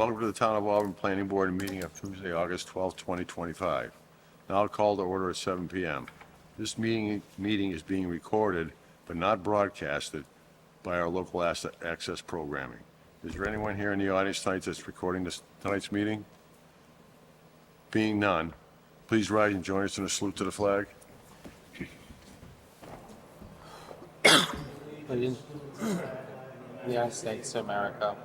welcome to the Town of Auburn Planning Board meeting of Tuesday, August 12th, 2025. Now called to order at 7 p.m. This meeting is being recorded but not broadcasted by our local access programming. Is there anyone here in the audience tonight that's recording tonight's meeting? Being none, please rise and join us in a salute to the flag. Allegiance to the United States of America,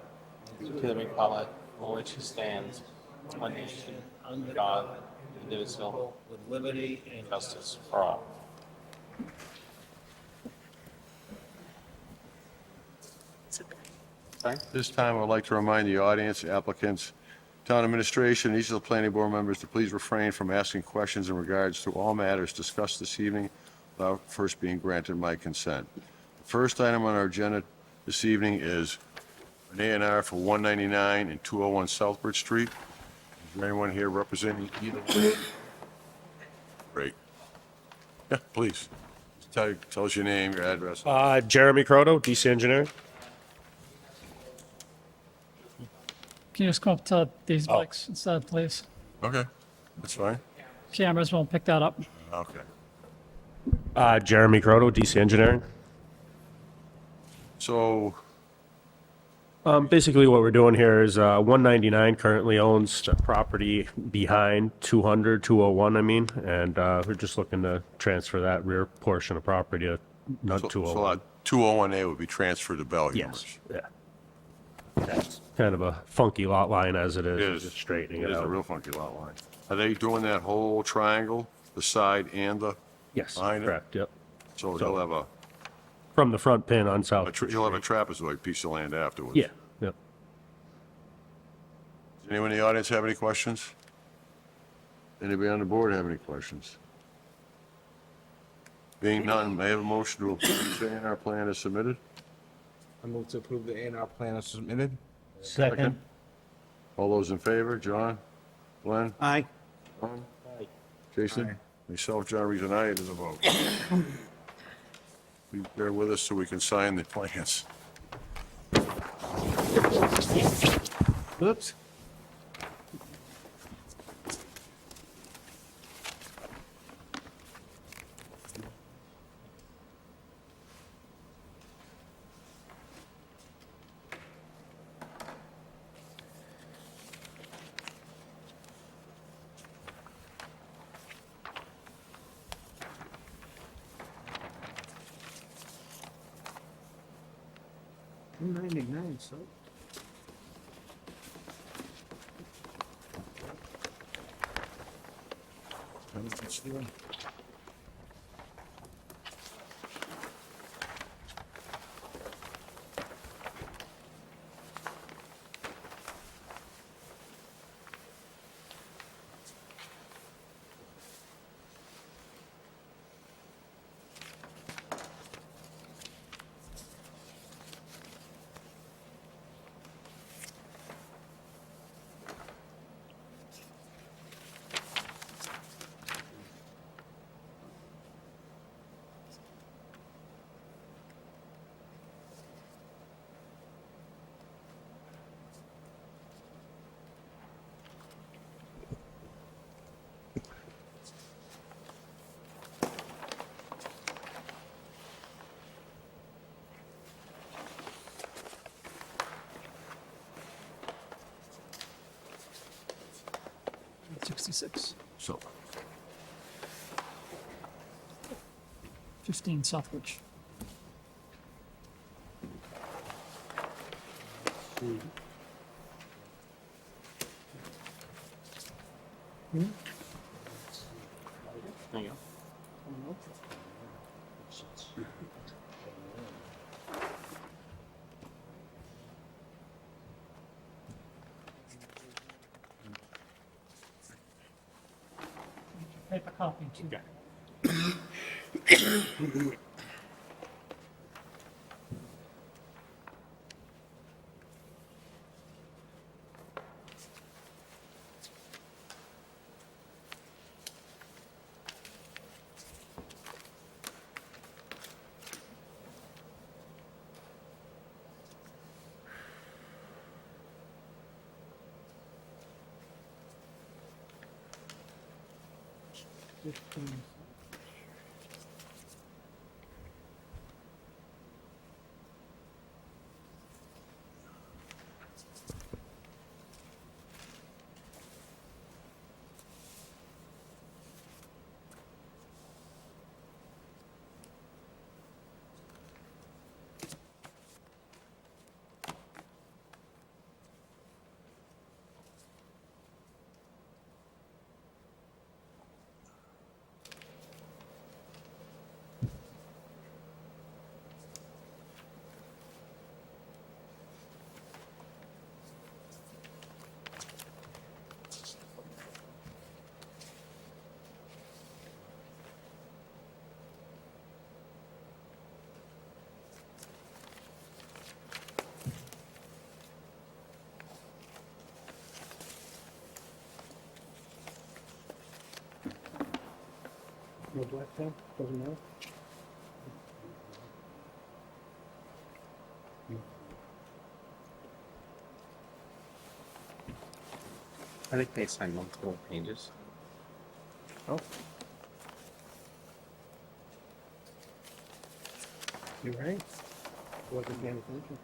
to the republic for which it stands, one nation, under God, indivisible, with liberty and justice for all. Sorry? This time, I would like to remind the audience, applicants, town administration, and each of the planning board members to please refrain from asking questions in regards to all matters discussed this evening without first being granted my consent. The first item on our agenda this evening is an A&R for 199 and 201 Southbridge Street. Is there anyone here representing either one? Great. Yeah, please. Tell us your name, your address. Jeremy Croto, DC Engineering. Can you just come up to these mics instead, please? Okay, that's fine. Cameras won't pick that up. Okay. Jeremy Croto, DC Engineering. So, Basically, what we're doing here is 199 currently owns the property behind 201, and we're just looking to transfer that rear portion of property to not so 201. 201A would be transferred to Bell Yes, yeah. That's kind of a funky lot line as it is. It is. Just straightening It it is a out. real funky lot line. Are they doing that whole triangle, the side and the, Yes, behind it? correct, yep. so he'll have From the front pin on South Street. he'll have a trapezoid piece of land afterwards? Yeah, yep. Does anyone in the audience have any questions? Anybody on the board have any questions? Being none, may I have a motion to approve the A&R plan as submitted? I move to approve the A&R plan as submitted. Second. All those in favor, John? Glenn? Aye. Tom? Jason? Aye. Myself, John Reed, and I, it is a vote. Please bear with us so we can sign the plans. Oops. $2.99, so. $66, So, 15 Southbridge. There you go. Paper copy, too. No black pen? Doesn't matter? I think they signed multiple pages. Oh. You're right. Wasn't paying attention.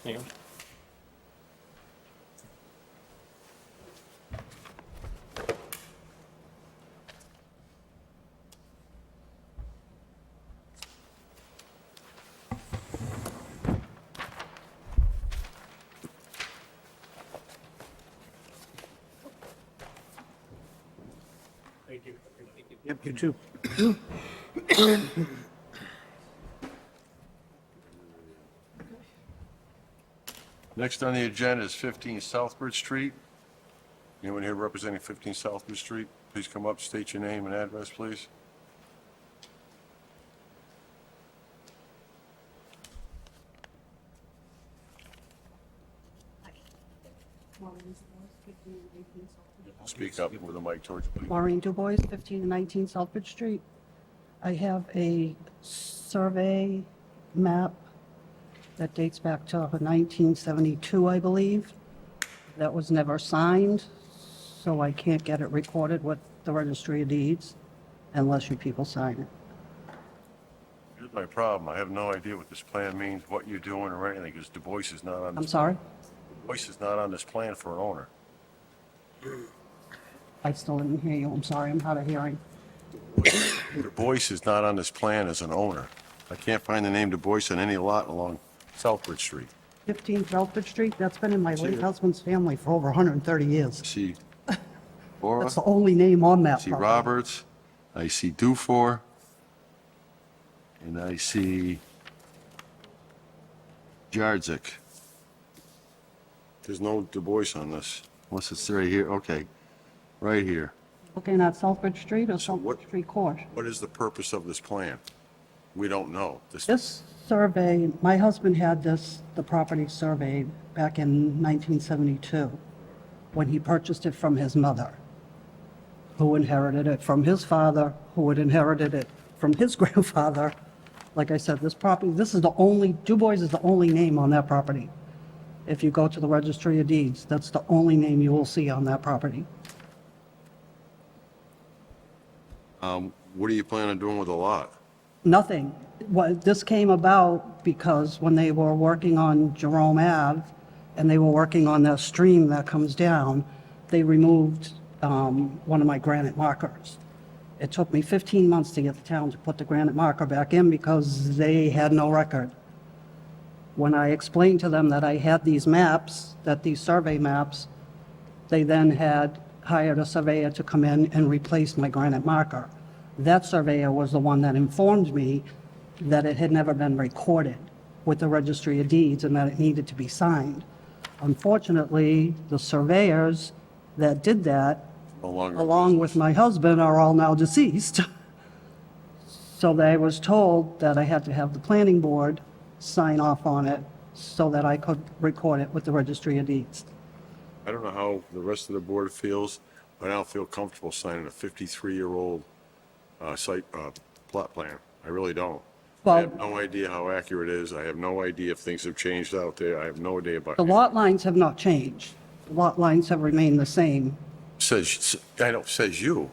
Here you go. Yep, you too. Next on the agenda is 15 Southbridge Street. Anyone here representing 15 Southbridge Street? Please come up, state your name and address, please. Speak up with the mic towards you, please. Maureen Dubois, 15 and 19 Southbridge Street. I have a survey map that dates back to 1972, I believe. That was never signed, so I can't get it recorded with the Registry of Deeds unless you people sign it. Here's my problem. I have no idea what this plan means, what you're doing or anything, because Du Bois is not on I'm this, sorry? Du Bois is not on this plan for an owner. I still didn't hear you. I'm sorry, I'm hard of hearing. Du Bois is not on this plan as an owner. I can't find the name Du Bois on any lot along Southbridge Street. 15 Southbridge Street, that's been in my late husband's family for over 130 years. I see Bora, That's the only name on I that see property. Roberts, I see Dufour, and I see Jardzik. There's no Du Bois on this, unless it's right here, okay, right here. Looking at Southbridge Street or what- Southbridge Street Court? What is the purpose of this plan? We don't know. This survey, my husband had the property surveyed back in 1972, when he purchased it from his mother, who inherited it from his father, who had inherited it from his grandfather. Like I said, this property, this is the only, Du Bois is the only name on that property. If you go to the Registry of Deeds, that's the only name you will see on that property. What do you plan on doing with the lot? Nothing. This came about because when they were working on Jerome Ave, and they were working on that stream that comes down, they removed one of my granite markers. It took me 15 months to get the town to put the granite marker back in because they had no record. When I explained to them that I had these maps, that these survey maps, they then had hired a surveyor to come in and replace my granite marker. That surveyor was the one that informed me that it had never been recorded with the Registry of Deeds and that it needed to be signed. Unfortunately, the surveyors that did that, No longer. along with my husband, are all now deceased. So I was told that I had to have the planning board sign off on it so that I could record it with the Registry of Deeds. I don't know how the rest of the board feels, but I don't feel comfortable signing a 53-year-old site plot plan. I really don't. I Well, have no idea how accurate it is. I have no idea if things have changed out there. I have no idea about. the lot lines have not changed. The lot lines have remained the same. I know, says you.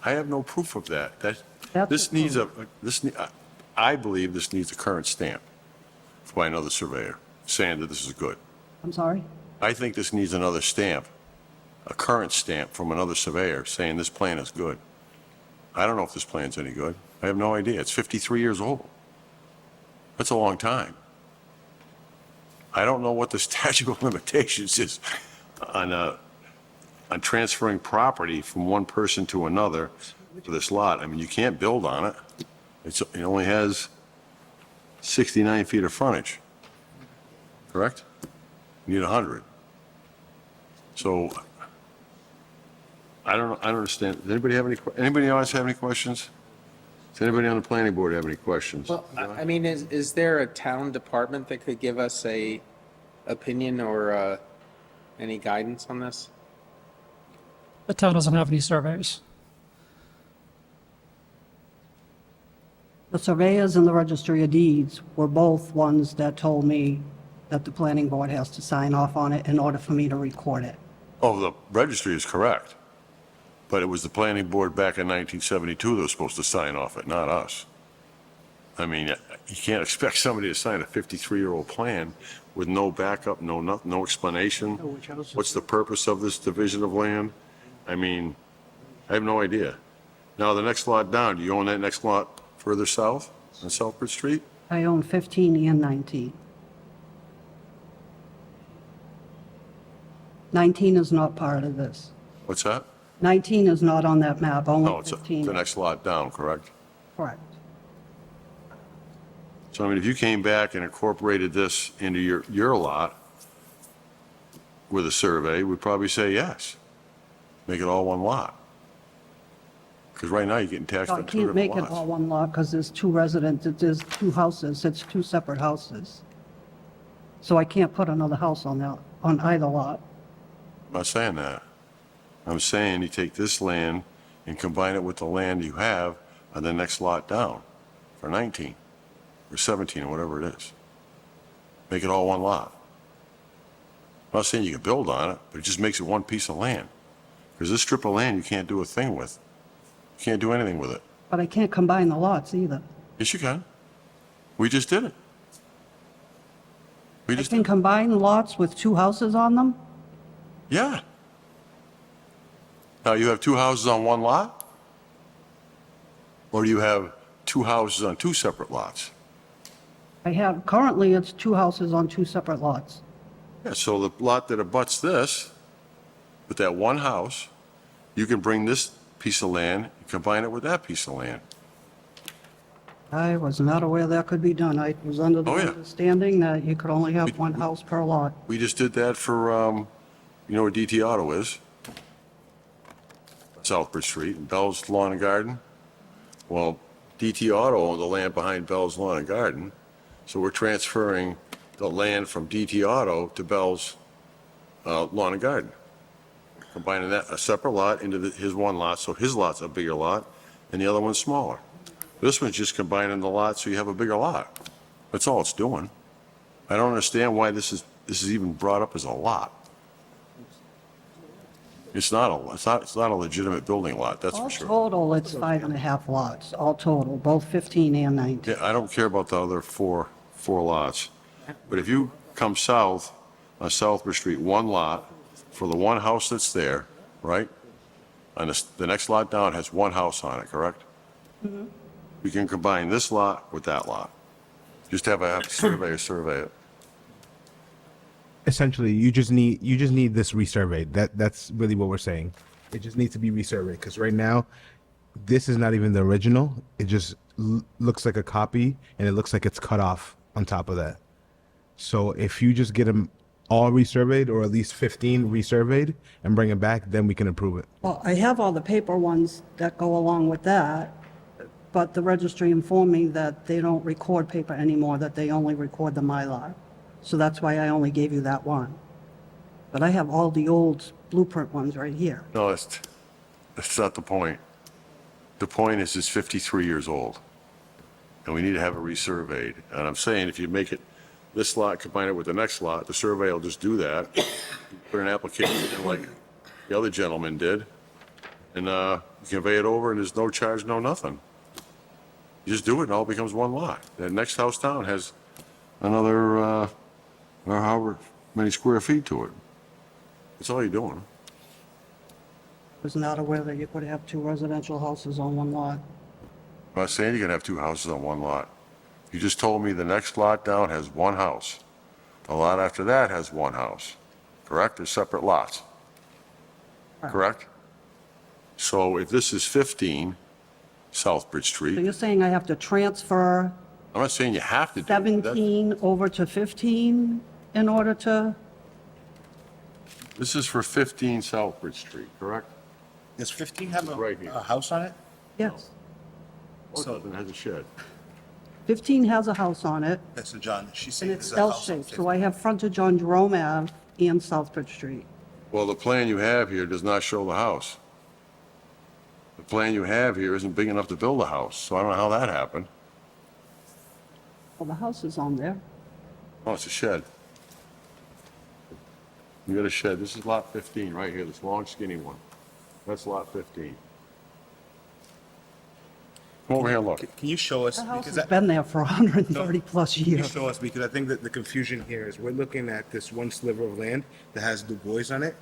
I have no proof of that. That's This the needs I believe this needs a current stamp by another surveyor saying that this is good. I'm sorry? I think this needs another stamp, a current stamp from another surveyor saying this plan is good. I don't know if this plan's any good. I have no idea. It's 53 years old. That's a long time. I don't know what the statute of limitations is on transferring property from one person to another for this lot. I mean, you can't build on it. It only has 69 feet of frontage, correct? You need 100. So I don't understand. Does anybody else have any questions? Does anybody on the planning board have any questions? Well, I mean, is there a town department that could give us a opinion or any guidance on this? The town doesn't have any surveys. The surveyors and the Registry of Deeds were both ones that told me that the planning board has to sign off on it in order for me to record it. Oh, the registry is correct. But it was the planning board back in 1972 that was supposed to sign off it, not us. I mean, you can't expect somebody to sign a 53-year-old plan with no backup, no explanation. What's the purpose of this division of land? I mean, I have no idea. Now, the next lot down, do you own that next lot further south on Southbridge Street? I own 15 and 19. 19 is not part of this. What's that? 19 is not on that map, No, only it's 15. the next lot down, correct? Correct. So, I mean, if you came back and incorporated this into your lot with a survey, we'd probably say yes. Make it all one lot. Because right now you're getting taxed No, I on two can't different make it lots. all one lot because there's two residents, there's two houses, it's two separate houses. So I can't put another house on either lot. I'm not saying that. I'm saying you take this land and combine it with the land you have on the next lot down for 19 or 17 or whatever it is. Make it all one lot. I'm not saying you can build on it, but it just makes it one piece of land. Because this strip of land you can't do a thing with. You can't do anything with it. But I can't combine the lots either. Yes, you can. We just did it. We I just can did. combine lots with two houses on them? Yeah. Now, you have two houses on one lot? Or do you have two houses on two separate lots? Currently, it's two houses on two separate lots. Yeah, so the lot that abuts this, with that one house, you can bring this piece of land and combine it with that piece of land. I was not aware that could be done. I was under the Oh, yeah. understanding that you could only have one house per lot. We just did that for, you know where DT Auto is? Southbridge Street, and Bell's Lawn and Garden. Well, DT Auto owned the land behind Bell's Lawn and Garden, so we're transferring the land from DT Auto to Bell's Lawn and Garden. Combining that, a separate lot into his one lot, so his lot's a bigger lot, and the other one's smaller. This one's just combining the lots so you have a bigger lot. That's all it's doing. I don't understand why this is even brought up as a lot. It's not a legitimate building lot, that's All for sure. total, it's 5.5 lots, all total, both 15 and 19. Yeah, I don't care about the other four lots. But if you come south on Southbridge Street, one lot for the one house that's there, right? On the next lot down has one house on it, correct? We can combine this lot with that lot. Just have a surveyor survey it. Essentially, you just need this resurveyed. That's really what we're saying. It just needs to be resurveyed because right now, this is not even the original. It just looks like a copy, and it looks like it's cut off on top of that. So if you just get them all resurveyed, or at least 15 resurveyed, and bring it back, then we can approve it. Well, I have all the paper ones that go along with that, but the registry informed me that they don't record paper anymore, that they only record the Mylar. So that's why I only gave you that one. But I have all the old blueprint ones right here. No, that's not the point. The point is it's 53 years old, and we need to have it resurveyed. And I'm saying if you make it, this lot, combine it with the next lot, the survey will just do that. Put an application in like the other gentleman did, and convey it over, and there's no charge, no nothing. You just do it, and it all becomes one lot. The next house down has another, however many square feet to it. That's all you're doing. I was not aware that you could have two residential houses on one lot. I'm not saying you can have two houses on one lot. You just told me the next lot down has one house. The lot after that has one house, correct? They're separate lots, correct? So if this is 15 Southbridge So Street, you're saying I have to transfer I'm not saying you have to do it. 17 over to 15 in order to? This is for 15 Southbridge Street, correct? Does 15 have Right here. a house on it? Yes. So it has a shed. 15 has a house on it, Okay, so John, she's and saying it's there's a house on L-shaped, 15. so I have frontage on Jerome Ave and Southbridge Street. Well, the plan you have here does not show the house. The plan you have here isn't big enough to build a house, so I don't know how that happened. Well, the house is on there. Oh, it's a shed. You got a shed. This is lot 15 right here, this long skinny one. That's lot 15. Come over here and look. Can you show us? The house Because has been there for 130-plus Can you years. show us, because I think that the confusion here is we're looking at this one sliver of land that has Du Bois on it,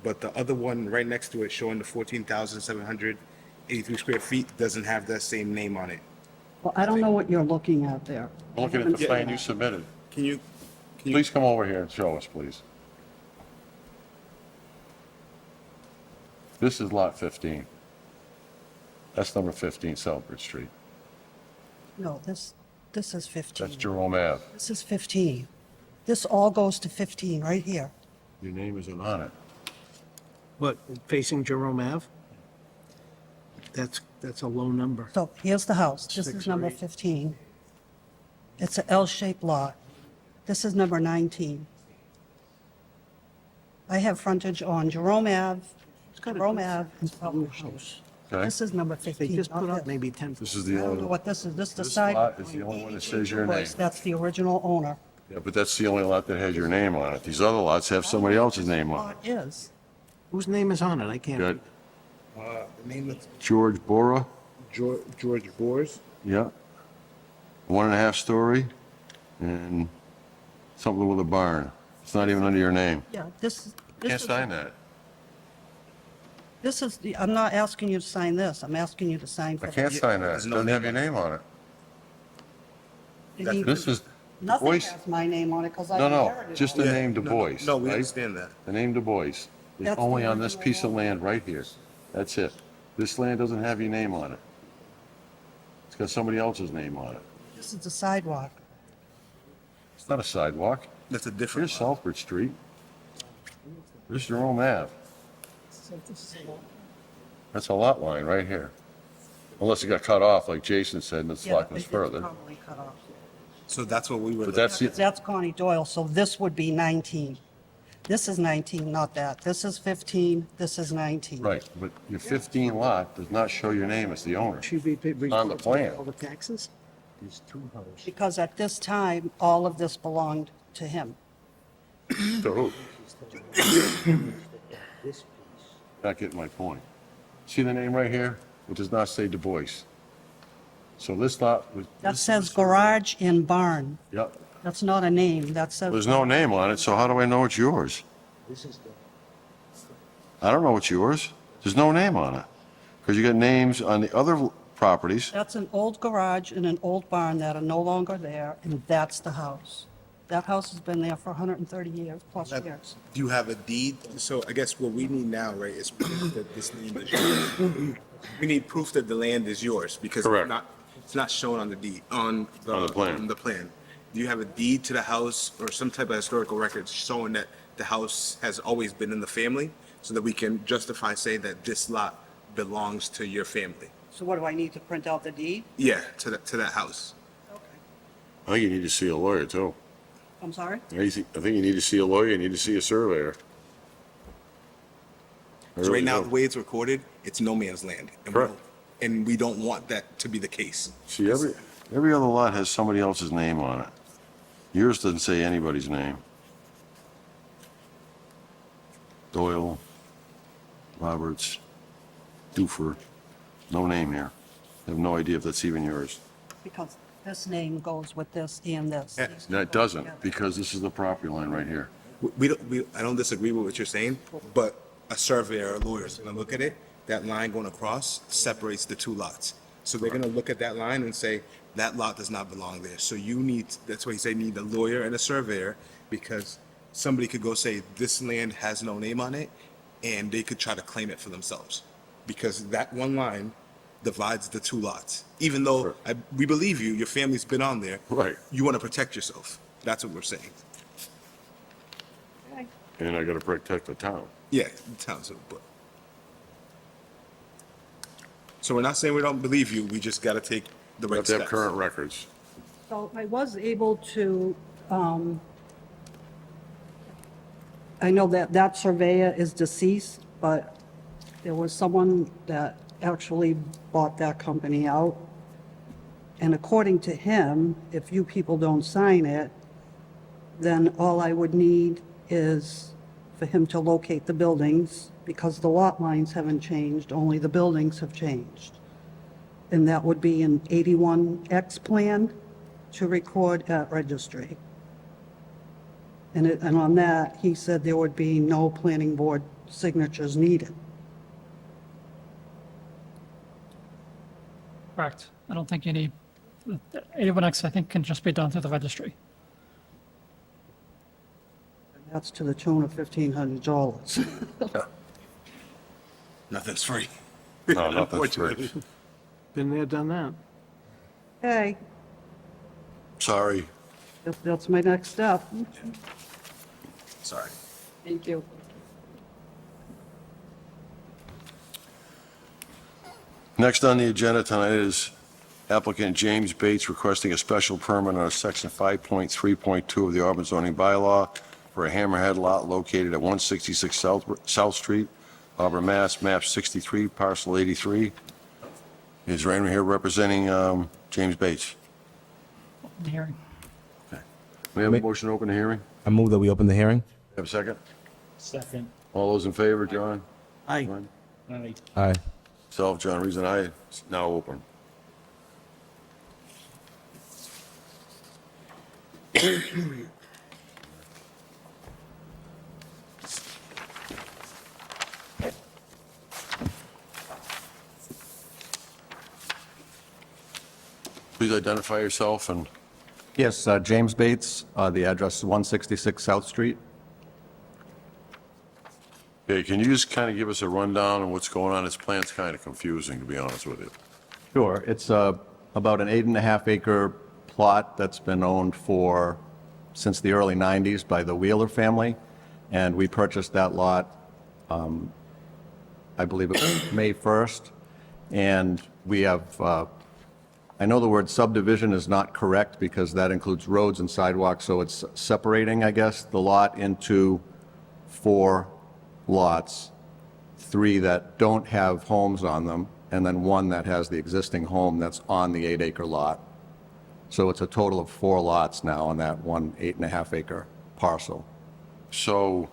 but the other one right next to it showing the 14,783 square feet doesn't have that same name on it. Well, I don't know what you're looking at there. I'm looking at the plan you submitted. can you, Please come over here and show us, please. This is lot 15. That's number 15 Southbridge Street. No, this is 15. That's Jerome Ave. This is 15. This all goes to 15 right here. Your name isn't on it. What, facing Jerome Ave? That's a low number. So here's the house. This 6 is or number 8. 15. It's an L-shaped lot. This is number 19. I have frontage on Jerome Ave, got a Jerome good Ave, and Southbridge House. Street. Okay? This is number They 15, just put not up this. maybe 10. This is I the don't know only, what this is. This the this side. lot is the only one that says your name. That's the original owner. Yeah, but that's the only lot that has your name on it. These other lots have somebody else's name on Lot it. is. Whose name is on it? I can't. Got The name is George Bora, George Boers. yeah. 1.5 story, and something with a barn. It's not even under your name. Yeah, this Can't is, sign that. this is, I'm not asking you to sign this. I'm asking you to sign for I the. can't sign that. It There's no doesn't have name your name on it. He- This is Du Nothing Bois. has my name on it because I No, no, inherited just it. the name Du Bois. No, we right? understand that. The name Du Bois is That's the only on this original piece of one. land right here. That's it. This land doesn't have your name on it. It's got somebody else's name on it. This is the sidewalk. It's not a sidewalk. that's a different Here's lot. Southbridge Street. Here's Jerome Ave. That's a lot line right here. Unless it got cut off, like Jason said, and this Yeah, lot goes it's further. probably cut off. So that's what we were. But that's, That's Connie Doyle, so this would be 19. This is 19, not that. This is 15, this is 19. right, but your 15 lot does not show your name as the owner. Should be paid On the plan. all the taxes? There's 2 houses. Because at this time, all of this belonged to him. To who? Not getting my point. See the name right here? It does not say Du Bois. So this lot was. That says garage and barn. Yep. That's not a name, that says. There's no name on it, so how do I know it's yours? I don't know it's yours. There's no name on it. Because you got names on the other properties. That's an old garage and an old barn that are no longer there, and that's the house. That house has been there for 130 years, plus years. Do you have a deed? So I guess what we need now, right, is proof that this land is yours. We need proof that the land is yours because Correct. it's not shown on the deed, on On the plan. on the plan. Do you have a deed to the house or some type of historical record showing that the house has always been in the family so that we can justify, say that this lot belongs to your family? So what, do I need to print out the deed? Yeah, to that house. I think you need to see a lawyer, too. I'm sorry? I think you need to see a lawyer, you need to see a surveyor. I So really right now, do. the way it's recorded, it's no man's land. And Correct. and we don't want that to be the case. See, every other lot has somebody else's name on it. Yours doesn't say anybody's name. Doyle, Roberts, Dufer, no name here. I have no idea if that's even yours. Because this name goes with this and this. Yeah. These two No, go it doesn't, together. because this is the property line right here. I don't disagree with what you're saying, but a surveyor or a lawyer is gonna look at it, that line going across separates the two lots. So they're gonna look at that line and say, that lot does not belong there. So you need, that's why you say need a lawyer and a surveyor, because somebody could go say, this land has no name on it, and they could try to claim it for themselves. Because that one line divides the two lots. Even though we believe you, your family's been on there. Right. You wanna protect yourself. That's what we're saying. Okay. And I gotta protect the town. Yeah, Townsend, but. So we're not saying we don't believe you, we just gotta take the We right have to have steps. current records. So I was able to, I know that that surveyor is deceased, but there was someone that actually bought that company out. And according to him, if you people don't sign it, then all I would need is for him to locate the buildings, because the lot lines haven't changed, only the buildings have changed. And that would be an 81X plan to record at registry. And on that, he said there would be no planning board signatures needed. Correct. I don't think you need, 81X, I think, can just be done through the registry. That's to the tune of $1,500. Nothing's free. No, nothing's free. Unfortunately. Been there, done that. Okay, Sorry. that's my next step. Sorry. Thank you. Next on the agenda tonight is applicant James Bates requesting a special permit under section 5.3.2 of the Auburn zoning bylaw for a hammerhead lot located at 166 South Street, Auburn, Mass., map 63, parcel 83. Is there anyone here representing James Bates? The hearing. May I have a motion to open the hearing? I move that we open the hearing. Have a second? Second. All those in favor, John? Aye. Glenn? Aye. Aye. Self, John Reason, aye. It's now open. Please identify yourself and Yes, James Bates, the address is 166 South Street. okay, can you just kind of give us a rundown on what's going on? This plan's kind of confusing, to be honest with you. Sure, it's about an 8.5 acre plot that's been owned since the early 90s by the Wheeler family, and we purchased that lot, I believe it was May 1st, and we have, I know the word subdivision is not correct because that includes roads and sidewalks, so it's separating, I guess, the lot into 4 lots, 3 that don't have homes on them, and then 1 that has the existing home that's on the 8 acre lot. So it's a total of 4 lots now on that one 8.5 acre parcel. So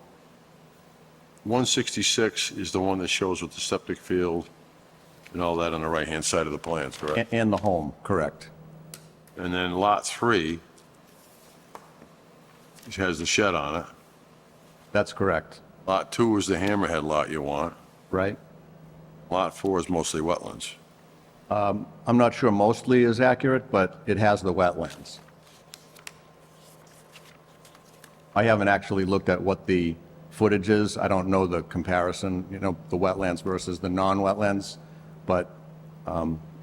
166 is the one that shows with the septic field and all that on the right-hand side of the plans, correct? And the home, correct. And then Lot 3, which has the shed on it. That's correct, Lot 2 is the hammerhead lot you want. right? Lot 4 is mostly wetlands. I'm not sure mostly is accurate, but it has the wetlands. I haven't actually looked at what the footage is. I don't know the comparison, the wetlands versus the non-wetlands, but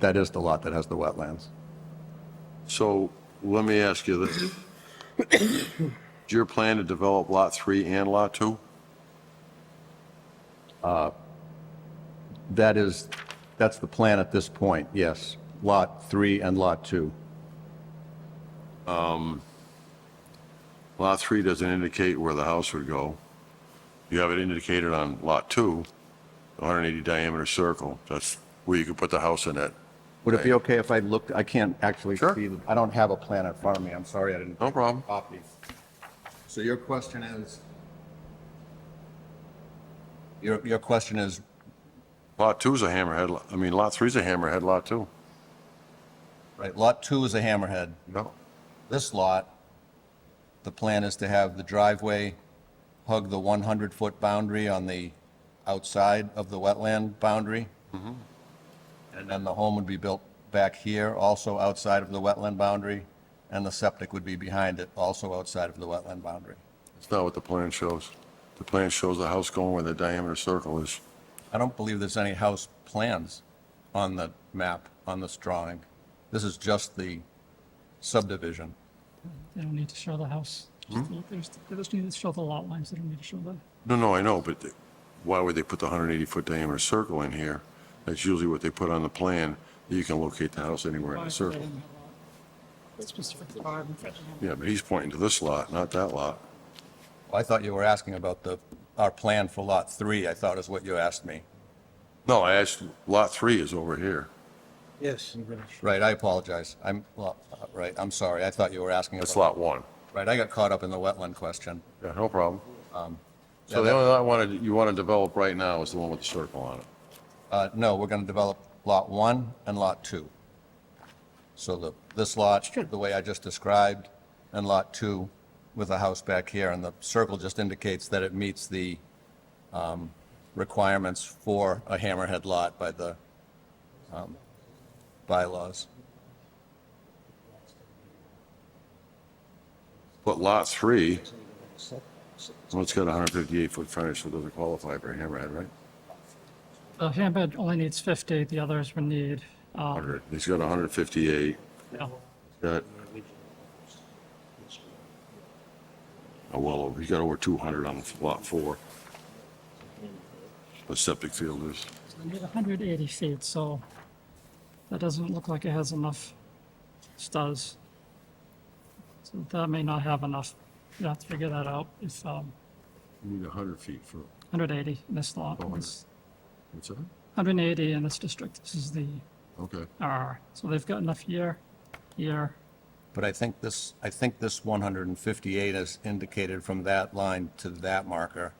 that is the lot that has the wetlands. So let me ask you this. Is your plan to develop Lot 3 and Lot 2? That's the plan at this point, yes. Lot 3 and Lot 2. Lot 3 doesn't indicate where the house would go. You have it indicated on Lot 2, the 180 diameter circle. That's where you could put the house in it. Would it be okay if I looked, I can't actually Sure. see, I don't have a plan in front of me, I'm sorry I didn't. No problem. Copy. So your question is? Your question is, Lot 2 is a hammerhead, Lot 3 is a hammerhead lot too. right, Lot 2 is a hammerhead. No. This lot, the plan is to have the driveway hug the 100-foot boundary on the outside of the wetland boundary. And then the home would be built back here, also outside of the wetland boundary, and the septic would be behind it, also outside of the wetland boundary. That's not what the plan shows. The plan shows the house going where the diameter circle is. I don't believe there's any house plans on the map, on this drawing. This is just the subdivision. They don't need to show the house. They just need to show the lot lines. They don't need to show the. No, I know, but why would they put the 180-foot diameter circle in here? That's usually what they put on the plan. You can locate the house anywhere in the circle. Specific requirement. Yeah, but he's pointing to this lot, not that lot. I thought you were asking about our plan for Lot 3, I thought is what you asked me. No, I asked, Lot 3 is over here. Yes. Right, I apologize. Right, I'm sorry. I thought you were asking That's about. Lot 1. Right, I got caught up in the wetland question. Yeah, no problem. So yeah, the only lot you want to develop right now is the one with the circle on it. No, we're going to develop Lot 1 and Lot 2. So this lot, the way I just described, and Lot 2 with a house back here, and the circle just indicates that it meets the requirements for a hammerhead lot by the bylaws. But Lot 3, well, it's got a 158-foot frontage, so it doesn't qualify for a hammerhead, right? The hammerhead only needs 50. The others would need. 100. He's got 158. Yeah. Got, he's got over 200 on Lot 4. The septic field is. They need 180 feet, so that doesn't look like it has enough. This does. So that may not have enough. You have to figure that out. If You need 100 feet for, 180 in this lot, Oh, this- what's that? 180 in this district. This is the Okay. R. So they've got enough here. But I think this 158 is indicated from that line to that marker,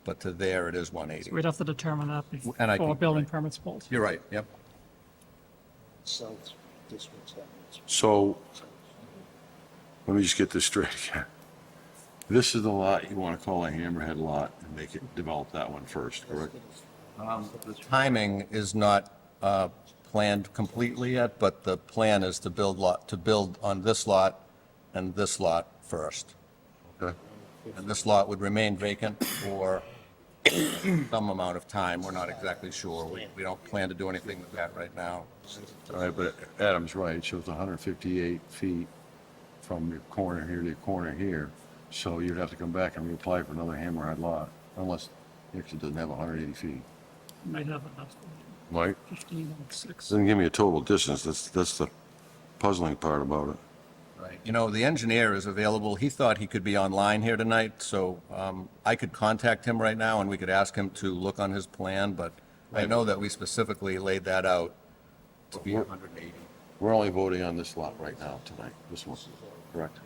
but to there it is 180. We'd have to determine that And I before can- building permits pulled. You're right, yep. So, let me just get this straight again. This is the lot you want to call a hammerhead lot and make it, develop that one first, correct? The timing is not planned completely yet, but the plan is to build on this lot and this lot first. Okay. And this lot would remain vacant for some amount of time. We're not exactly sure. We don't plan to do anything with that right now. All right, but Adam's right, it shows 158 feet from your corner here to your corner here. So you'd have to come back and reapply for another hammerhead lot, unless it actually doesn't have 180 feet. Might have enough. Mike, 15 and 6. doesn't give me a total distance, that's the puzzling part about it. Right. You know, the engineer is available. He thought he could be online here tonight, so I could contact him right now and we could ask him to look on his plan, but I know that we specifically laid that out to be 180. We're only voting on this lot right now tonight, this one, correct?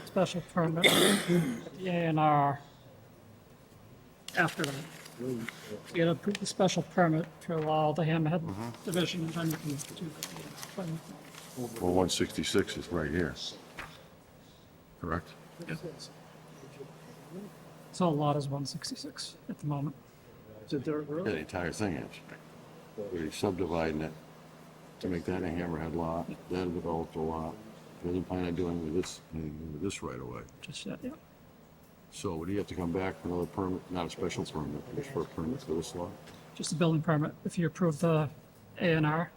Special permit, the A&R after that. You gotta approve the special permit to allow the hammerhead division, and then you can do the. Well, 166 is right here. Correct? So a lot is 166 at the moment. Is it dirt Yeah, road? the entire thing is. He's subdividing it to make that a hammerhead lot, then develop the lot. He doesn't plan on doing anything with this right away. Just, yeah. So would he have to come back for another permit, not a special permit, just for a permit for this lot? Just a building permit. If you approve the A and R,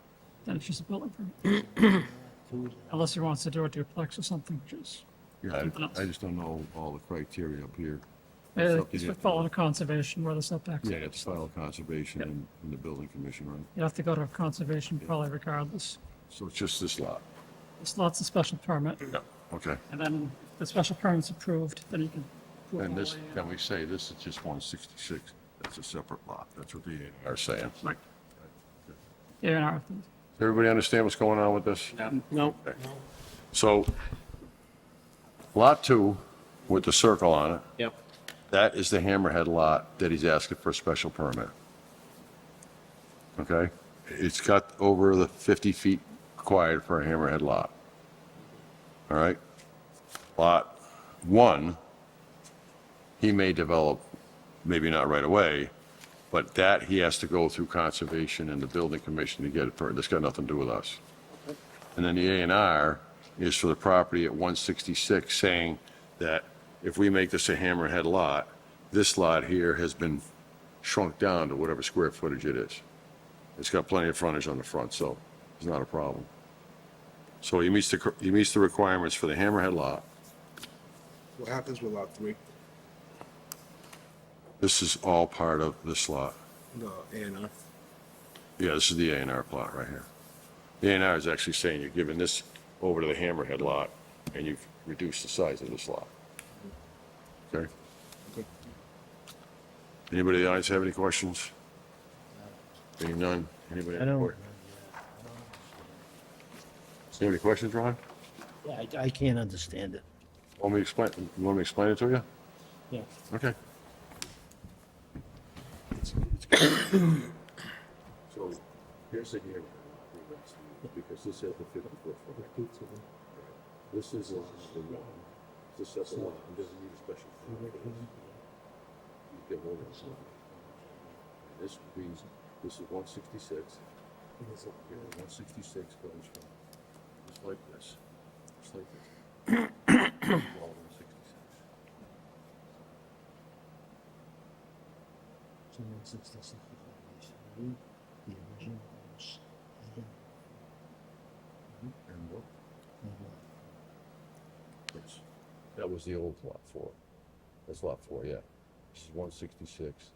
then it's just a building permit. Unless he wants to do a duplex or something, which is, Yeah, Something else. I just don't know all the criteria up here. it's following conservation where the setbacks. Yeah, you have to file conservation in the building commission, right? You have to go to conservation probably regardless. So it's just this lot? This lot's a special permit, Okay. and then if the special permit's approved, then you can. approve And all this, the, can we say this is just 166? That's a separate lot. That's what the A&R is saying. Right. A and R. Does everybody understand what's going on with this? No. So, Lot 2, with the circle on it, Yep. that is the hammerhead lot that he's asking for a special permit. Okay? It's got over the 50 feet required for a hammerhead lot. All right? Lot 1, he may develop, maybe not right away, but that he has to go through conservation and the building commission to get it, that's got nothing to do with us. And then the A&R is for the property at 166, saying that if we make this a hammerhead lot, this lot here has been shrunk down to whatever square footage it is. It's got plenty of frontage on the front, so it's not a problem. So he meets the requirements for the hammerhead lot. What happens with lot 3, This is all part of this lot. the A&R? Yeah, this is the A&R plot right here. The A&R is actually saying you're giving this over to the hammerhead lot, and you've reduced the size of this lot. Okay? Anybody in the audience have any questions? Being none, anybody? I don't. You have any questions, Ron? Yeah, I can't understand it. Want me to explain, you want me to explain it to you? Yeah. Okay. So, here's the hearing, because this has the 50-foot frontage. This is a, this is a lot, it doesn't need a special permit for this. You get more than one. This means, this is 166. Here, 166 goes from, just like this, just like this. All 166. So 166, the original house. And what? Yes. That was the old lot 4. That's lot 4, yeah. This is 166.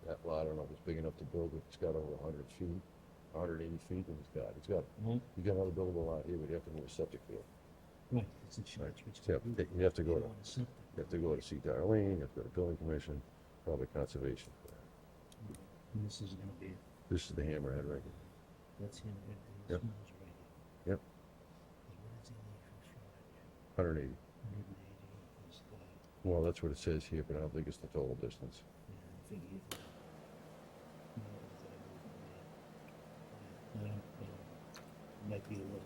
That lot, I don't know if it's big enough to build it. It's got over 100 feet, 180 feet, and you got another buildable lot here, but you have to move a septic field. Right, it's a Right. short. You have to go to see Darlene, you have to go to building commission, probably conservation for that. This is gonna be, This is the hammerhead right here. that's him, and Yep. this one's right here. Yep, 'Cause what does he need for frontage? 180. 180 is the, Well, that's what it says here, but I don't think it's the total distance. yeah, I figured that. No, might be a little bit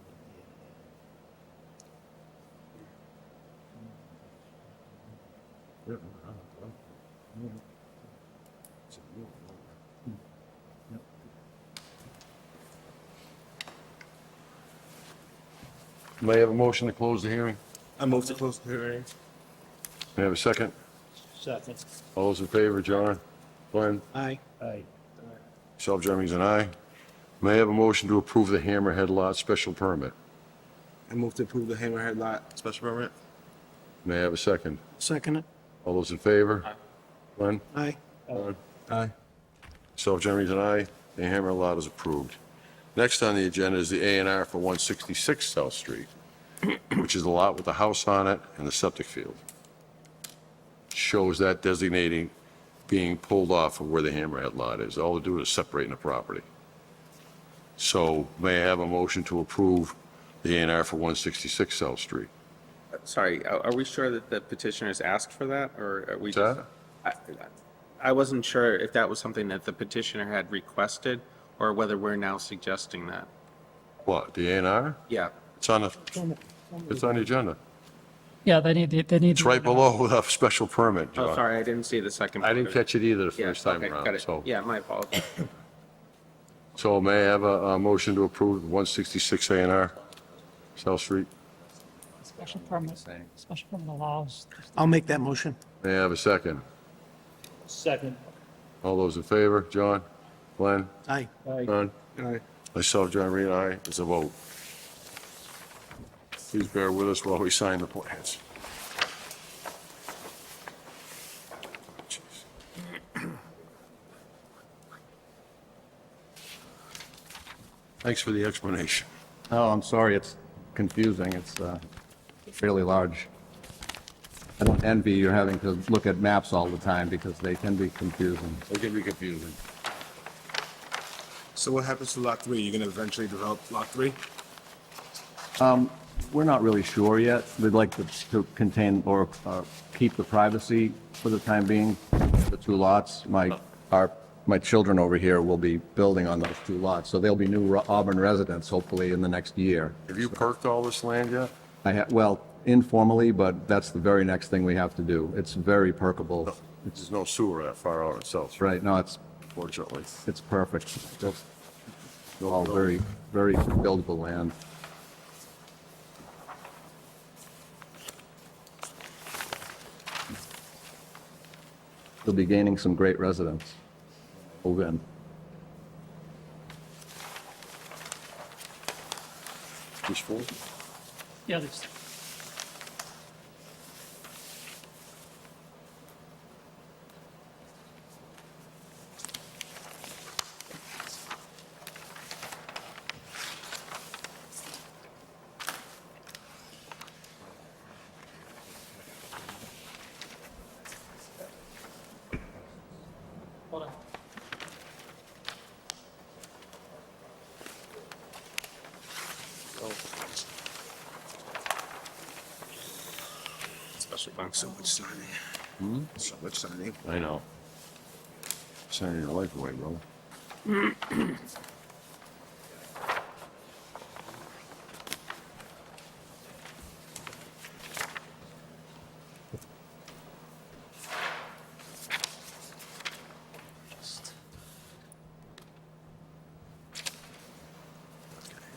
Yep. May I have a motion to close the hearing? I move to close the hearing. May I have a second? Second. All those in favor, John? Glenn? Aye. Aye. Myself, Jeremy's an aye. May I have a motion to approve the Hammerhead Lot special permit? I move to approve the hammerhead lot special permit. May I have a second? Second it. All those in favor? Glenn? Aye. John? Aye. Myself, Jeremy's an aye. The Hammer Lot is approved. Next on the agenda is the A&R for 166 South Street, which is the lot with the house on it and the septic field. Shows that designating being pulled off of where the Hammerhead Lot is. All they do is separating the property. So may I have a motion to approve the A&R for 166 South Street? Sorry, are we sure that the petitioners asked for that, or are we What's just? that? I wasn't sure if that was something that the petitioner had requested, or whether we're now suggesting that. What, the A&R? Yeah, It's on the agenda. Yeah, they need. It's right below the special permit, oh, John. sorry, I didn't see the second. I didn't part of it. catch it either the Yeah, first time okay, around, got it. so. Yeah, my apologies. So may I have a motion to approve 166 A&R South Street? Special permit allows. I'll make that motion. May I have a second? Second. All those in favor? John? Glenn? Aye. John? Aye. Myself, John Reed, aye. It's a vote. Please bear with us while we sign the plans. Thanks for the explanation. Oh, I'm sorry, it's confusing. It's fairly large. I don't envy you having to look at maps all the time because they can be confusing. It can be confusing. So what happens to lot 3? You're gonna eventually develop lot 3? We're not really sure yet. We'd like to contain or keep the privacy for the time being, the two lots. My children over here will be building on those two lots, so they'll be new Auburn residents hopefully in the next year. Have you perked all this land yet? Well, informally, but that's the very next thing we have to do. It's very perkable. There's no sewer that far out itself, Right, no, it's fortunately. perfect. It's all very, very buildable land. You'll be gaining some great residents. Move in. This full? Yeah, there's. Hold on. Special box, so much signing. So much signing. I know. Signing your life away, bro. There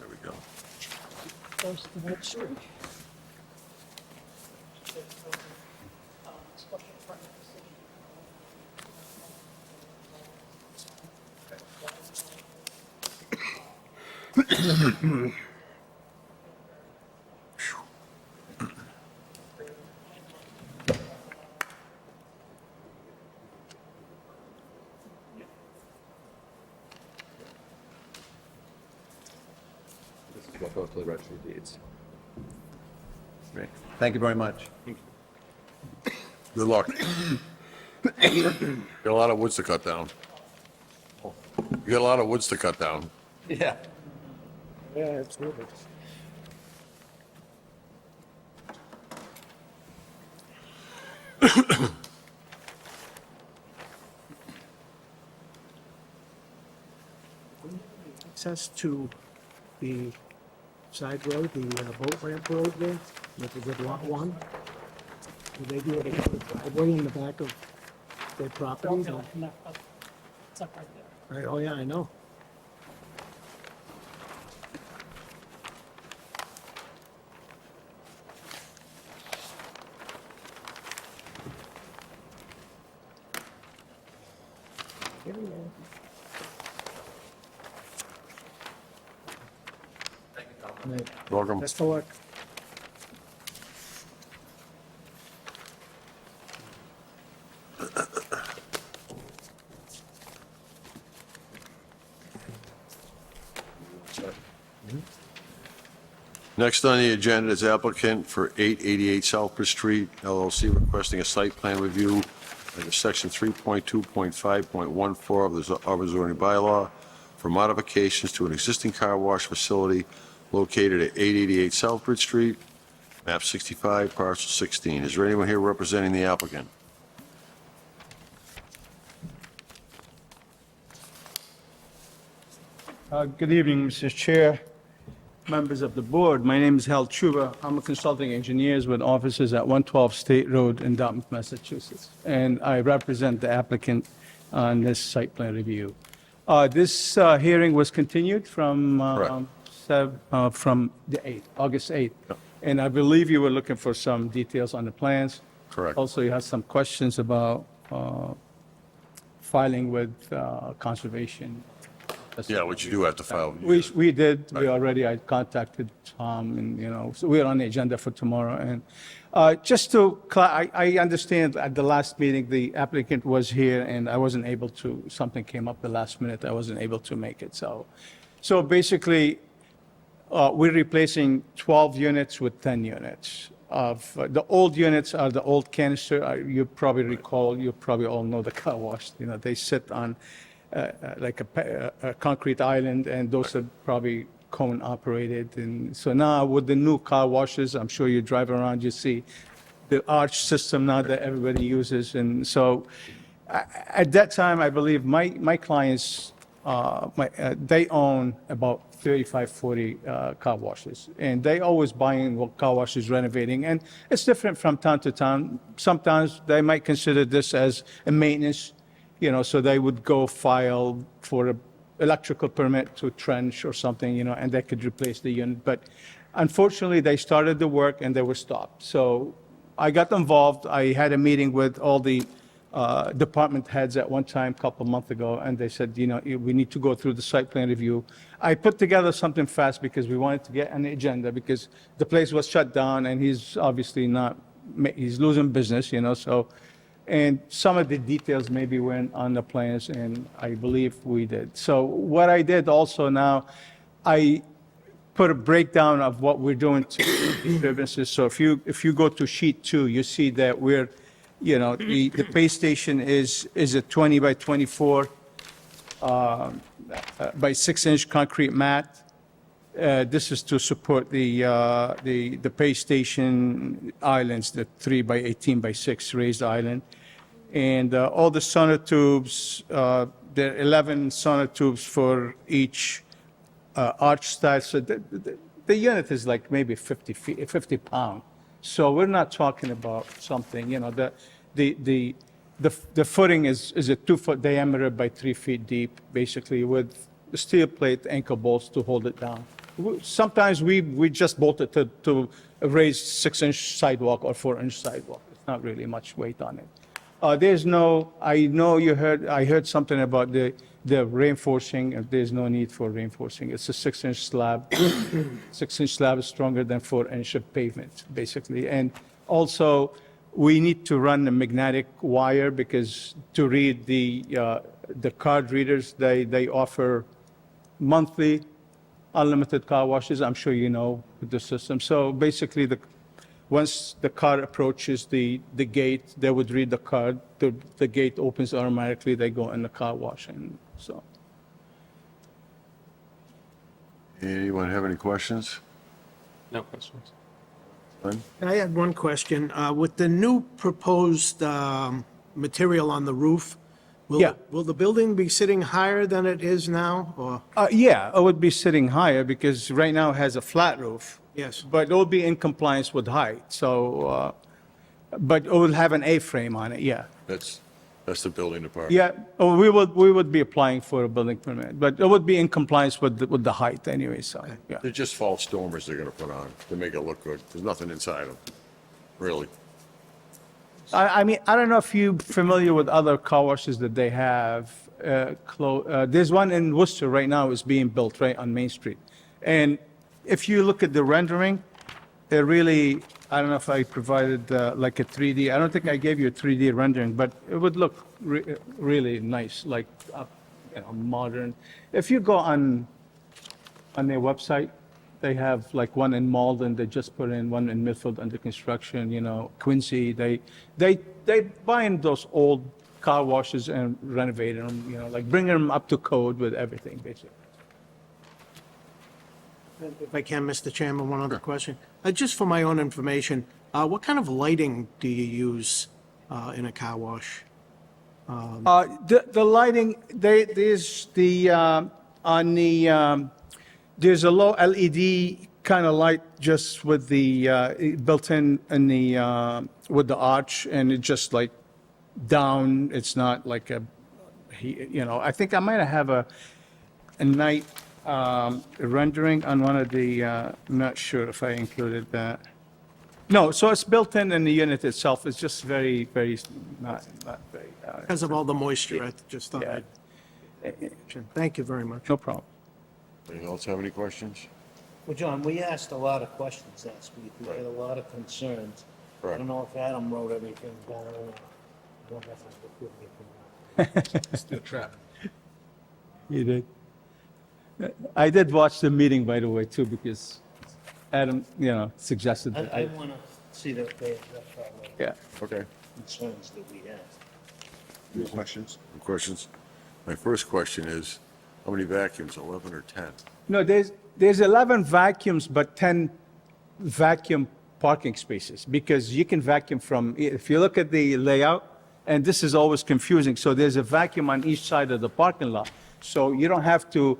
we go. Goes to the next street. This is what goes to the registry of deeds. Great. Thank you very much. Good luck. Got a lot of woods to cut down. You got a lot of woods to cut down. Yeah. Yeah, absolutely. Access to the side road, the boat ramp road there, which is at lot 1. Do they do a driveway in the back of their property? It's up right there. Right, oh yeah, I know. Welcome. Best of luck. Next on the agenda is applicant for 888 Southbridge Street LLC requesting a site plan review under section 3.2.5.14 of the Auburn zoning bylaw for modifications to an existing car wash facility located at 888 Southbridge Street, map 65, parcel 16. Is there anyone here representing the applicant? Good evening, Mr. Chair, members of the board. My name is Hal Chuba. I'm a consulting engineer with offices at 112 State Road in Dartmouth, Massachusetts, and I represent the applicant on this site plan review. This hearing was continued from, Correct. from the 8th, August 8th. And I believe you were looking for some details on the plans. Correct. Also, you had some questions about filing with conservation. Yeah, which you do have to file. We did, I contacted Tom, and, so we're on the agenda for tomorrow. And just to, I understand at the last meeting, the applicant was here, and I wasn't able to, something came up the last minute, I wasn't able to make it, so basically, we're replacing 12 units with 10 units. The old units are the old canister, you probably recall, you probably all know the car wash, they sit on like a concrete island, and those are probably cone operated. And so now with the new car washes, I'm sure you drive around, you see the arch system now that everybody uses. And so at that time, I believe my clients, they own about 35, 40 car washes. And they always buying car washes, renovating. And it's different from town to town. Sometimes they might consider this as a maintenance, so they would go file for an electrical permit to trench or something, and they could replace the unit. But unfortunately, they started the work and they were stopped. So I got involved. I had a meeting with all the department heads at one time, a couple of months ago, and they said, we need to go through the site plan review. I put together something fast because we wanted to get on the agenda, because the place was shut down and he's obviously he's losing business, so. And some of the details maybe weren't on the plans, and I believe we did. So what I did also now, I put a breakdown of what we're doing to disturbances. So if you go to sheet 2, you see that we're, the pay station is a 20 by 24 by 6-inch concrete mat. This is to support the pay station islands, the 3 by 18 by 6 raised island. And all the sonotubes, there are 11 sonotubes for each arch style. So the unit is like maybe 50 pounds. So we're not talking about something, the footing is a 2-foot diameter by 3 feet deep, basically, with steel plate ankle bolts to hold it down. Sometimes we just bolt it to a raised 6-inch sidewalk or 4-inch sidewalk. It's not really much weight on it. I know I heard something about the reinforcing, and there's no need for reinforcing. It's a 6-inch slab. 6-inch slab is stronger than 4-inch of pavement, basically. And also, we need to run a magnetic wire, because to read the card readers, they offer monthly unlimited car washes. I'm sure you know the system. So basically, once the car approaches the gate, they would read the card. The gate opens automatically. They go in the car wash, and so. Anyone have any questions? No questions. Glenn? I had one question. With the new proposed material on the roof, Yeah. will the building be sitting higher than it is now, or? Yeah, it would be sitting higher, because right now it has a flat roof. Yes. But it will be in compliance with height, so, but it will have an A-frame on it, yeah. That's the building department. Yeah, we would be applying for a building permit, but it would be in compliance with the height anyway, so, yeah. They're just false dormers they're gonna put on to make it look good. There's nothing inside them, really. I mean, I don't know if you're familiar with other car washes that they have. There's one in Worcester right now is being built right on Main Street. And if you look at the rendering, it really, I don't know if I provided like a 3D. I don't think I gave you a 3D rendering, but it would look really nice, like modern. If you go on their website, they have like one in Malden, they just put in one in Midfield under construction, Quincy. They buying those old car washes and renovating them, like bringing them up to code with everything, basically. If I can, Mr. Chairman, one other question. Just for my own information, what kind of lighting do you use in a car wash? The lighting, there's a low LED kind of light just with the built in with the arch, and it just like down. It's not like I think I might have a night rendering on one of the, I'm not sure if I included that. No, so it's built in the unit itself. It's just very, very, not very, Because of all the moisture, I just thought Yeah. I'd. Thank you very much. no problem. Anyone else have any questions? Well, John, we asked a lot of questions last week. We had a lot of concerns. I Right. don't know if Adam wrote everything down or not. I don't know if I could put anything down. You did. I did watch the meeting, by the way, too, because Adam, suggested that. I want to see that they address all the Yeah. Okay. concerns that we have. Any questions? Any questions? My first question is, how many vacuums, 11 or 10? No, there's 11 vacuums, but 10 vacuum parking spaces, because you can vacuum from, if you look at the layout, and this is always confusing, so there's a vacuum on each side of the parking lot. So you don't have to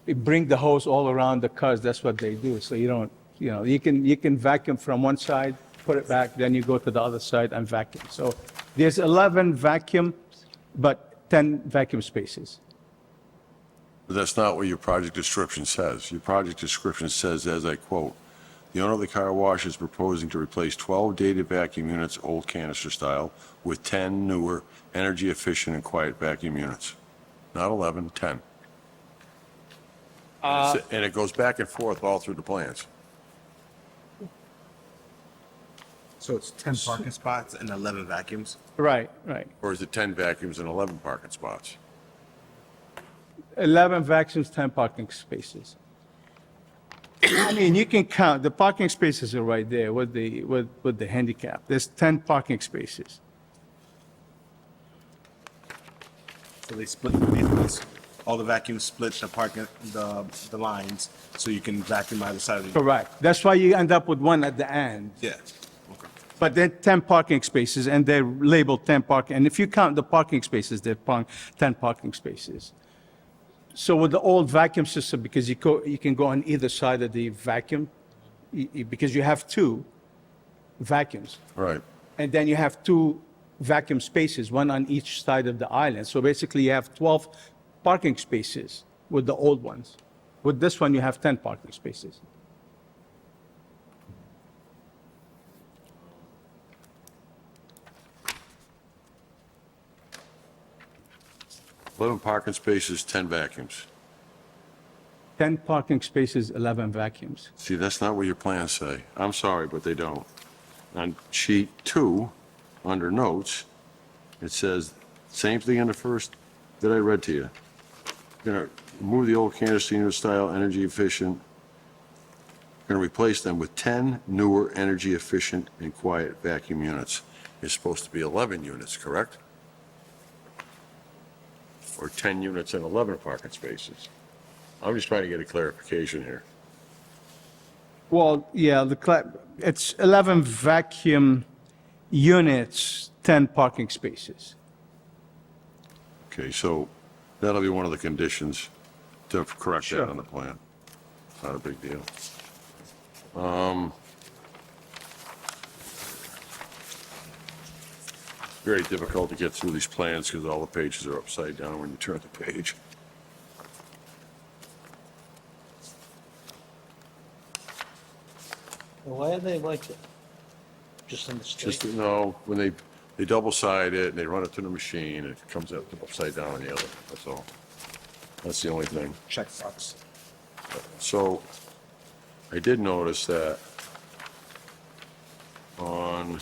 bring the hose all around the cars, that's what they do. So you don't, you can vacuum from one side, put it back, then you go to the other side and vacuum. So there's 11 vacuum, but 10 vacuum spaces. But that's not what your project description says. Your project description says, as I quote, "The owner of the car wash is proposing to replace 12 dated vacuum units, old canister style, with 10 newer, energy-efficient and quiet vacuum units." Not 11, 10. And it goes back and forth all through the plans. So it's 10 parking spots and 11 vacuums? Right. Or is it 10 vacuums and 11 parking spots? 11 vacuums, 10 parking spaces. I mean, you can count, the parking spaces are right there with the handicap. There's 10 parking spaces. So they split, all the vacuums split the parking, the lines, so you can vacuum either side of the. Correct. That's why you end up with one at the end. Yeah, okay. But they're 10 parking spaces, and they're labeled 10 parking. And if you count the parking spaces, they're 10 parking spaces. So with the old vacuum system, because you can go on either side of the vacuum, because you have two vacuums. Right. And then you have two vacuum spaces, one on each side of the island. So basically, you have 12 parking spaces with the old ones. With this one, you have 10 parking spaces. Eleven parking spaces, 10 vacuums. 10 parking spaces, 11 vacuums. See, that's not what your plans say. I'm sorry, but they don't. On sheet 2, under notes, it says, same thing in the first that I read to you. Gonna remove the old canister unit style, energy efficient. Gonna replace them with 10 newer, energy efficient and quiet vacuum units. It's supposed to be 11 units, correct? Or 10 units and 11 parking spaces. I'm just trying to get a clarification here. Well, yeah, it's 11 vacuum units, 10 parking spaces. Okay, so that'll be one of the conditions to correct that Sure. on the plan. Not a big deal. Very difficult to get through these plans because all the pages are upside down when you turn the page. Well, why are they like that? Just in the Just, state? when they double side it and they run it to the machine, it comes up upside down on the other, that's all. That's the only thing. Check box. So I did notice that on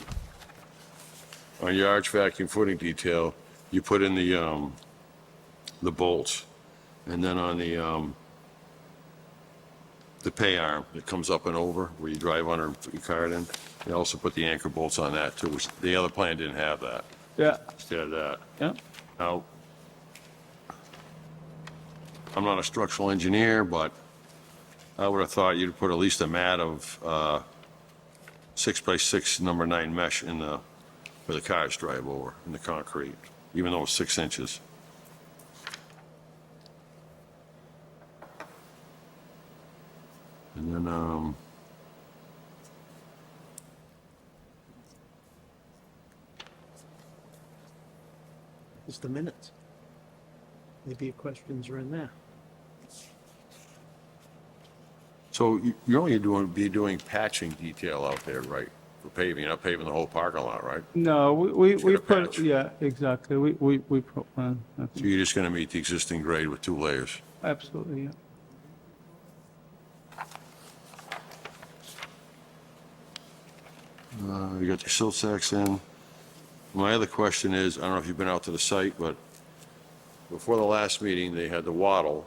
your arch vacuum footing detail, you put in the bolts. And then on the pay arm that comes up and over where you drive under and put your card in, you also put the anchor bolts on that too, which the other plan didn't have that. Yeah, Instead of that. yeah. Now, I'm not a structural engineer, but I would have thought you'd put at least a mat of 6x6 number 9 mesh in where the cars drive over, in the concrete, even though it's 6 inches. And then, It's the minutes. Maybe your questions are in there. So you're only be doing patching detail out there, right? For paving, you're not paving the whole parking lot, right? No, we Gonna put, patch. yeah, exactly. We put, So you're just going to meet the existing grade with 2 layers? absolutely, yeah. You got the silt sacks in. My other question is, I don't know if you've been out to the site, but before the last meeting, they had the wattle.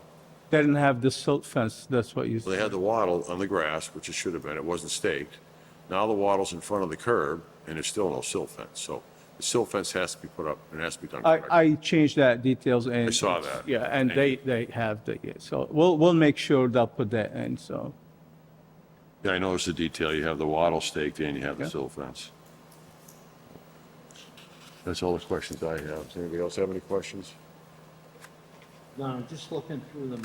They didn't have the silt fence, that's what you They said. had the wattle on the grass, which it should have been, it wasn't staked. Now the wattle's in front of the curb, and there's still no silt fence. So the silt fence has to be put up, and it has to be done correctly. I changed that details and. I saw that. Yeah, and they have the, yeah, so we'll make sure they'll put that in, so. Yeah, I noticed the detail, you have the wattle staked and you have the Yeah. silt fence. That's all the questions I have. Does anybody else have any questions? No, just looking through the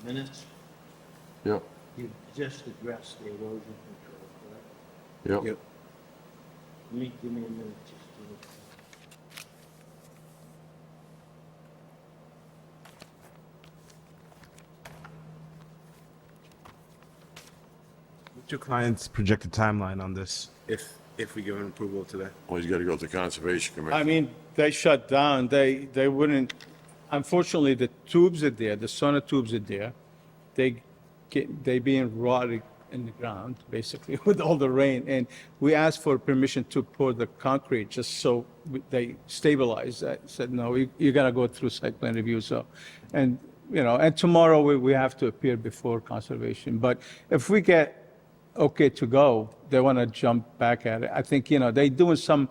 minutes, Yep, you just addressed the erosion control, correct? yep. Yep. Give me a minute just to. What's your client's projected timeline on this? If we give an approval today. Well, he's got to go to the Conservation I Commission. mean, they shut down, they wouldn't, unfortunately, the tubes are there, the sonotubes are there. They being rotted in the ground, basically, with all the rain. And we asked for permission to pour the concrete just so they stabilize that. Said, no, you gotta go through site plan review, so. And, you know, and tomorrow we have to appear before conservation. But if we get okay to go, they wanna jump back at it. I think, you know, they doing some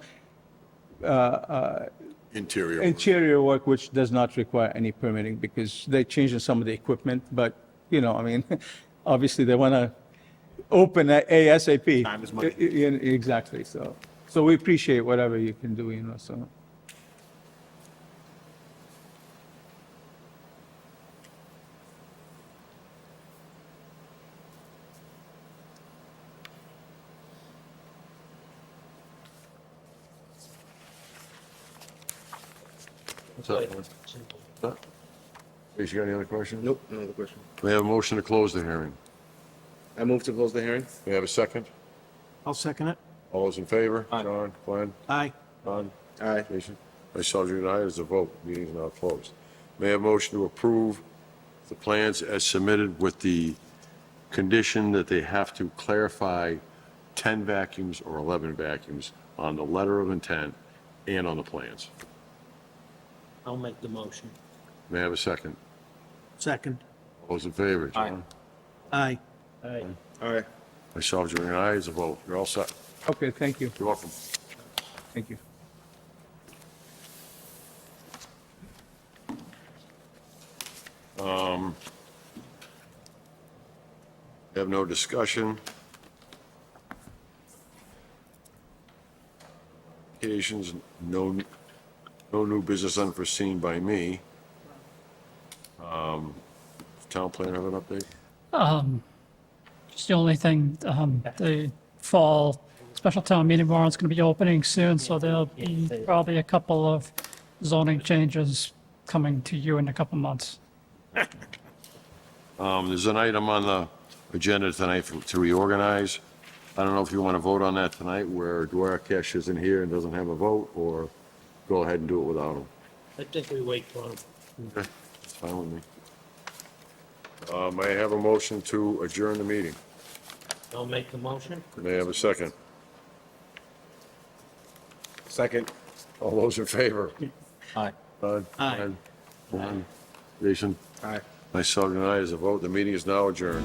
Interior. interior work which does not require any permitting because they're changing some of the equipment, but, you know, I mean, obviously they want to open at ASAP. Time is money. Exactly, so we appreciate whatever you can do, you know, so. What's up? Simple. What's up? Hey, you got any other questions? Nope, no other question. We have a motion to close the hearing. I move to close the hearing. We have a second? I'll second it. All those in favor? Aye. John, Glenn, Aye. Don, Aye. Jason? Myself, June, aye, is a vote. Meeting is now closed. May I have a motion to approve the plans as submitted with the condition that they have to clarify 10 vacuums or 11 vacuums on the letter of intent and on the plans? I'll make the motion. May I have a second? Second. All those in favor? Aye. John? Aye. Aye. Aye. Myself, June, aye, is a vote. You're all set. Okay, thank you, You're welcome. thank you. We have no discussion. Occasions, no new business unforeseen by me. Town planner have an update? Just the only thing, the fall special town meeting warrant's going to be opening soon, so there'll be probably a couple of zoning changes coming to you in a couple months. There's an item on the agenda tonight to reorganize. I don't know if you want to vote on that tonight, where Duarkesh isn't here and doesn't have a vote, or go ahead and do it without him. I think we wait for him. Okay, that's fine with me. May I have a motion to adjourn the meeting? I'll make the motion. May I have a second? Second. All those in favor? Aye. Bud? Aye. Glenn? Ron? Jason? Aye. Myself and I as a vote. The meeting is now adjourned.